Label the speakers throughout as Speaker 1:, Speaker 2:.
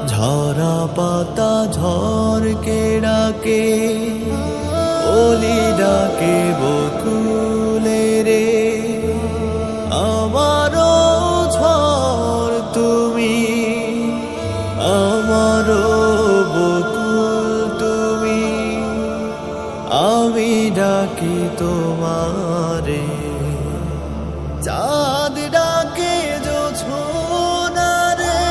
Speaker 1: ঝরা পাতা ঝড়কে ডাকে, ওলি ডাকে বকুলে রে। আমারও ঝড় তুমি, আমারও বকুল তুমি, আমি ডাকি তোমারে। চাঁদ ডাকে জোছনা রে,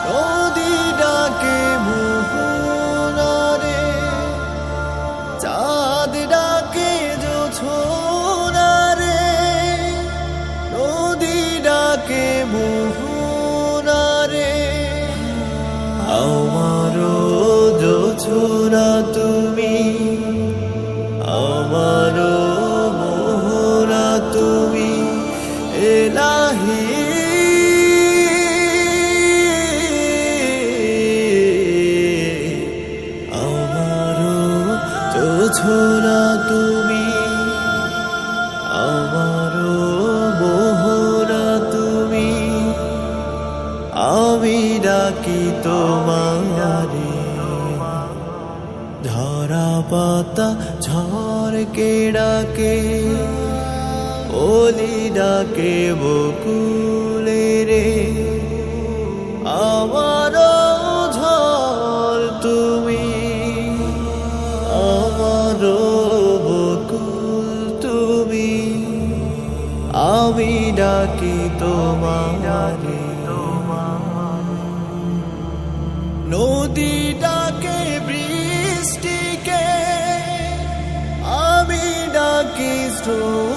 Speaker 1: নদী ডাকে মোহনা রে। চাঁদ ডাকে জোছনা রে, নদী ডাকে মোহনা রে। আমারও জোছনা তুমি, আমারও মোহনা তুমি, এলাহি। আমারও জোছনা তুমি, আমারও মোহনা তুমি, আমি ডাকি তোমারে। ঝরা পাতা ঝড়কে ডাকে, ওলি ডাকে বকুলে রে। আমারও ঝড় তুমি, আমারও বকুল তুমি, আমি ডাকি তোমারে। নদী ডাকে বৃষ্টিকে, আমি ডাকি স্রোত